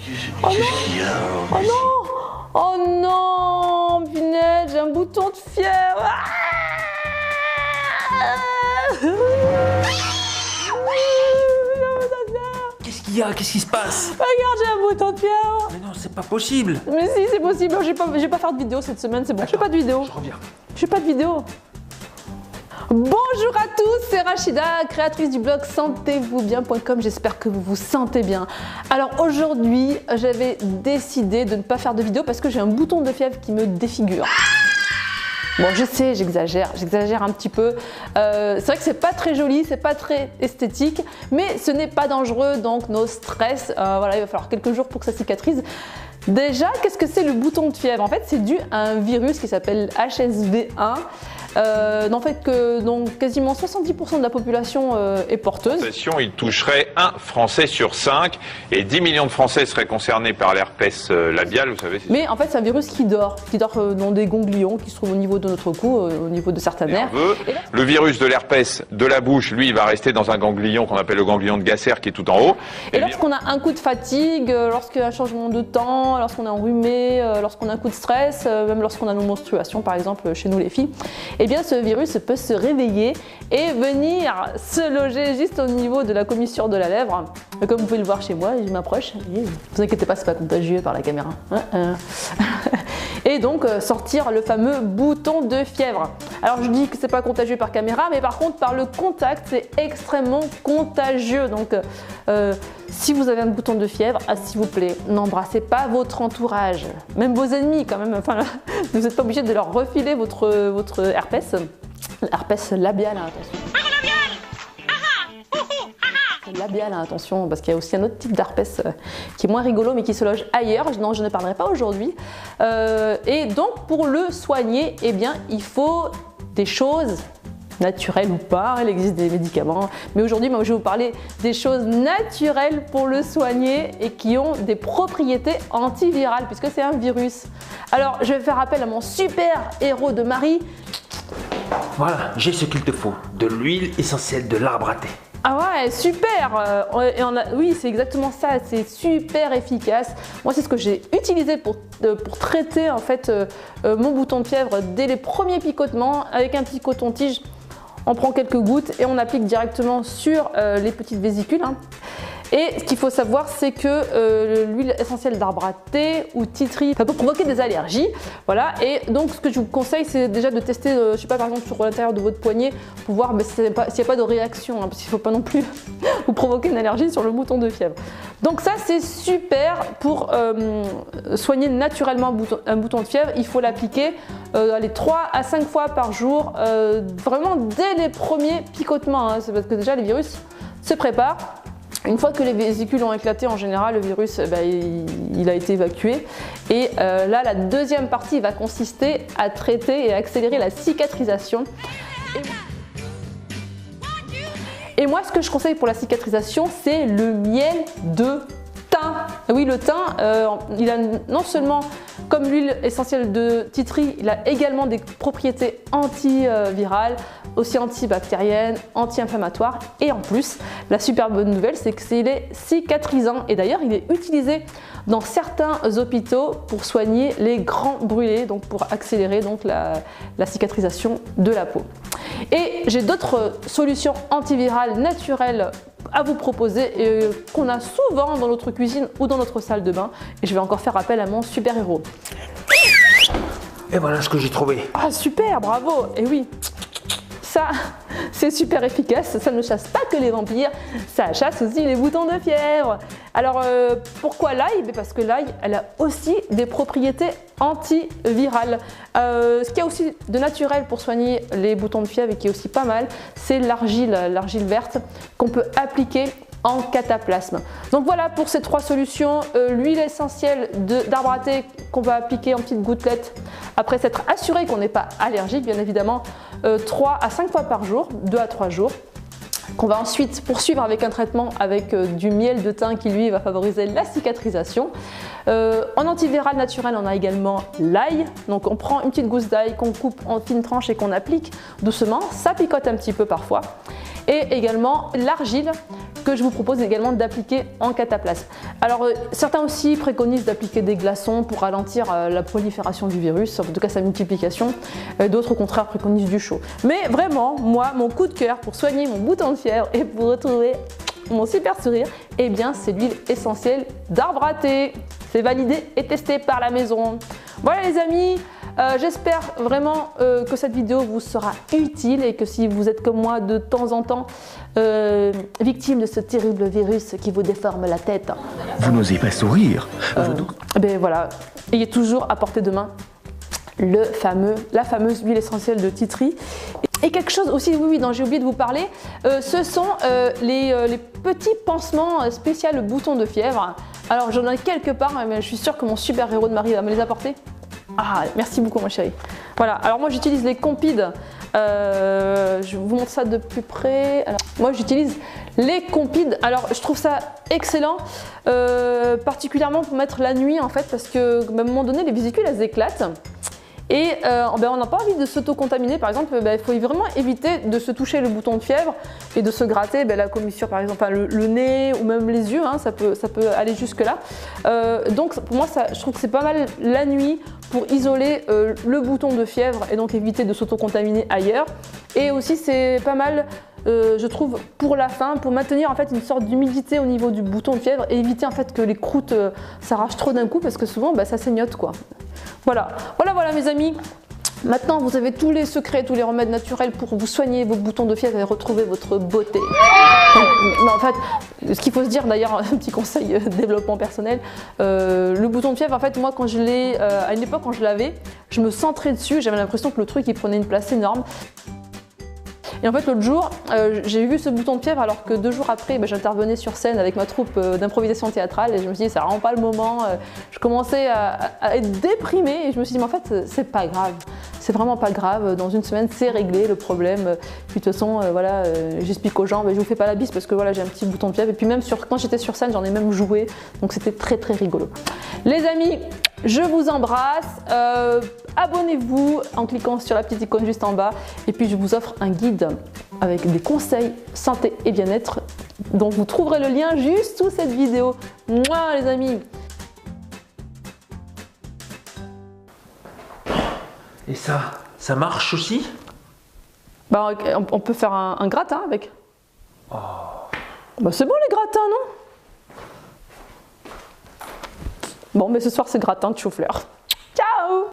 Qu'est-ce qu'il y a? Oh non! Oh non! Punaise, j'ai un bouton de fièvre! Qu'est-ce qu'il y a? Qu'est-ce qui se passe? Regarde, j'ai un bouton de fièvre! Mais non, c'est pas possible. Mais si, c'est possible, je vais pas faire de vidéo cette semaine, c'est bon, je fais pas de vidéo. Je reviens. Je fais pas de vidéo. Bonjour à tous, c'est Rachida, créatrice du blog sentez-vous-bien.com. J'espère que vous vous sentez bien. Alors aujourd'hui, j'avais décidé de ne pas faire de vidéo parce que j'ai un bouton de fièvre qui me défigure. Bon, je sais, j'exagère un petit peu. C'est vrai que c'est pas très joli, c'est pas très esthétique, mais ce n'est pas dangereux, donc no stress. Voilà, il va falloir quelques jours pour que ça cicatrise. Déjà, qu'est-ce que c'est le bouton de fièvre? En fait, c'est dû à un virus qui s'appelle HSV1. En fait, donc quasiment 70% de la population est porteuse. Il toucherait un Français sur 5 et 10 millions de Français seraient concernés par l'herpès labial, vous savez. Mais en fait, c'est un virus qui dort dans des ganglions qui se trouvent au niveau de notre cou, au niveau de certains nerfs. Le virus de l'herpès de la bouche, lui, il va rester dans un ganglion qu'on appelle le ganglion de Gasser qui est tout en haut. Et lorsqu'on a un coup de fatigue, lorsqu'il y a un changement de temps, lorsqu'on est enrhumé, lorsqu'on a un coup de stress, même lorsqu'on a nos menstruations, par exemple, chez nous les filles, eh bien ce virus peut se réveiller et venir se loger juste au niveau de la commissure de la lèvre. Comme vous pouvez le voir chez moi, je m'approche. Ne vous inquiétez pas, c'est pas contagieux par la caméra. Et donc sortir le fameux bouton de fièvre. Alors je dis que c'est pas contagieux par caméra, mais par contre par le contact, c'est extrêmement contagieux. Donc si vous avez un bouton de fièvre, s'il vous plaît, n'embrassez pas votre entourage, même vos ennemis quand même. Enfin, vous n'êtes pas obligé de leur refiler votre herpès. Herpès labial, hein, attention. Labial, hein, attention, parce qu'il y a aussi un autre type d'herpès qui est moins rigolo mais qui se loge ailleurs. Non, je ne parlerai pas aujourd'hui. Et donc pour le soigner, eh bien, il faut des choses naturelles ou pas, il existe des médicaments, mais aujourd'hui moi je vais vous parler des choses naturelles pour le soigner et qui ont des propriétés antivirales puisque c'est un virus. Alors je vais faire appel à mon super héros de mari. Voilà, j'ai ce qu'il te faut, de l'huile essentielle de l'arbre à thé. Ah ouais, super! Oui, c'est exactement ça, c'est super efficace. Moi, c'est ce que j'ai utilisé pour traiter en fait mon bouton de fièvre dès les premiers picotements avec un petit coton-tige. On prend quelques gouttes et on applique directement sur les petites vésicules. Hein. Et ce qu'il faut savoir, c'est que l'huile essentielle d'arbre à thé ou tea tree, ça peut provoquer des allergies. Voilà. Et donc, ce que je vous conseille, c'est déjà de tester, je sais pas, par exemple, sur l'intérieur de votre poignet pour voir s'il n'y a pas de réaction, hein, parce qu'il ne faut pas non plus vous provoquer une allergie sur le bouton de fièvre. Donc ça, c'est super pour soigner naturellement un bouton de fièvre. Il faut l'appliquer 3 à 5 fois par jour, vraiment dès les premiers picotements. Hein. C'est parce que déjà, les virus se préparent. Une fois que les vésicules ont éclaté, en général, le virus il a été évacué. Et là, la deuxième partie va consister à traiter et à accélérer la cicatrisation. Et moi, ce que je conseille pour la cicatrisation, c'est le miel de thym. Oui, le thym, il a non seulement, comme l'huile essentielle de tea tree, il a également des propriétés antivirales, aussi antibactérienne, anti-inflammatoire et en plus, la super bonne nouvelle, c'est qu'il est cicatrisant et d'ailleurs, il est utilisé dans certains hôpitaux pour soigner les grands brûlés, donc pour accélérer donc la cicatrisation de la peau. Et j'ai d'autres solutions antivirales naturelles à vous proposer et qu'on a souvent dans notre cuisine ou dans notre salle de bain et je vais encore faire appel à mon super héros. Et voilà ce que j'ai trouvé. Ah super, bravo! Et oui, ça, c'est super efficace, ça ne chasse pas que les vampires, ça chasse aussi les boutons de fièvre. Alors pourquoi l'ail? Parce que l'ail, elle a aussi des propriétés antivirales. Ce qu'il y a aussi de naturel pour soigner les boutons de fièvre et qui est aussi pas mal, c'est l'argile verte qu'on peut appliquer en cataplasme. Donc voilà pour ces 3 solutions, l'huile essentielle d'arbre à thé qu'on va appliquer en petites gouttelettes après s'être assuré qu'on n'est pas allergique bien évidemment, 3 à 5 fois par jour, 2 à 3 jours, qu'on va ensuite poursuivre avec un traitement avec du miel de thym qui lui va favoriser la cicatrisation. En antiviral naturel, on a également l'ail, donc on prend une petite gousse d'ail qu'on coupe en fines tranches et qu'on applique doucement, ça picote un petit peu parfois. et également l'argile que je vous propose également d'appliquer en cataplasme. Alors certains aussi préconisent d'appliquer des glaçons pour ralentir la prolifération du virus, en tout cas sa multiplication, d'autres au contraire préconisent du chaud. Mais vraiment, moi, mon coup de cœur pour soigner mon bouton de fièvre et pour retrouver mon super sourire, eh bien c'est l'huile essentielle d'arbre à thé. C'est validé et testé par la maison. Voilà les amis, j'espère vraiment que cette vidéo vous sera utile et que si vous êtes comme moi de temps en temps victime de ce terrible virus qui vous déforme la tête. Vous n'osez pas sourire. Ben voilà, ayez toujours à portée de main la fameuse huile essentielle de tea tree. Et quelque chose aussi, oui, dont j'ai oublié de vous parler, ce sont les petits pansements spéciaux boutons de fièvre. Alors j'en ai quelque part, mais je suis sûre que mon super héros de mari va me les apporter. Ah, merci beaucoup ma chérie. Voilà, alors moi j'utilise les Compides. Je vous montre ça de plus près. Alors, moi j'utilise les Compides. Alors je trouve ça excellent, particulièrement pour mettre la nuit en fait, parce que à un moment donné les vésicules elles éclatent. Et on n'a pas envie de s'auto-contaminer, par exemple, il faut vraiment éviter de se toucher le bouton de fièvre et de se gratter la commissure, par exemple, le nez ou même les yeux, hein, ça peut aller jusque là. Donc pour moi, je trouve que c'est pas mal la nuit pour isoler le bouton de fièvre et donc éviter de s'auto-contaminer ailleurs. Et aussi c'est pas mal, je trouve, pour la fin, pour maintenir en fait une sorte d'humidité au niveau du bouton de fièvre et éviter en fait que les croûtes s'arrachent trop d'un coup parce que souvent ça saignote quoi. Voilà mes amis. Maintenant vous avez tous les secrets, tous les remèdes naturels pour vous soigner vos boutons de fièvre et retrouver votre beauté. Donc, en fait, ce qu'il faut se dire d'ailleurs, un petit conseil développement personnel, le bouton de fièvre en fait moi quand je l'ai, à une époque quand je l'avais, je me centrais dessus, j'avais l'impression que le truc il prenait une place énorme. Et en fait l'autre jour, j'ai vu ce bouton de fièvre alors que 2 jours après, j'intervenais sur scène avec ma troupe d'improvisation théâtrale et je me suis dit c'est vraiment pas le moment. Je commençais à être déprimée et je me suis dit mais en fait c'est pas grave, c'est vraiment pas grave, dans une semaine c'est réglé le problème. Puis de toute façon voilà, j'explique aux gens, je vous fais pas la bise parce que voilà j'ai un petit bouton de fièvre et puis même quand j'étais sur scène j'en ai même joué, donc c'était très rigolo. Les amis, je vous embrasse, abonnez-vous en cliquant sur la petite icône juste en bas et puis je vous offre un guide avec des conseils santé et bien-être dont vous trouverez le lien juste sous cette vidéo. Mouah les amis. Et ça marche aussi? On peut faire un gratin avec. Oh. C'est bon les gratins, non? Bon, mais ce soir c'est gratin de chou-fleur.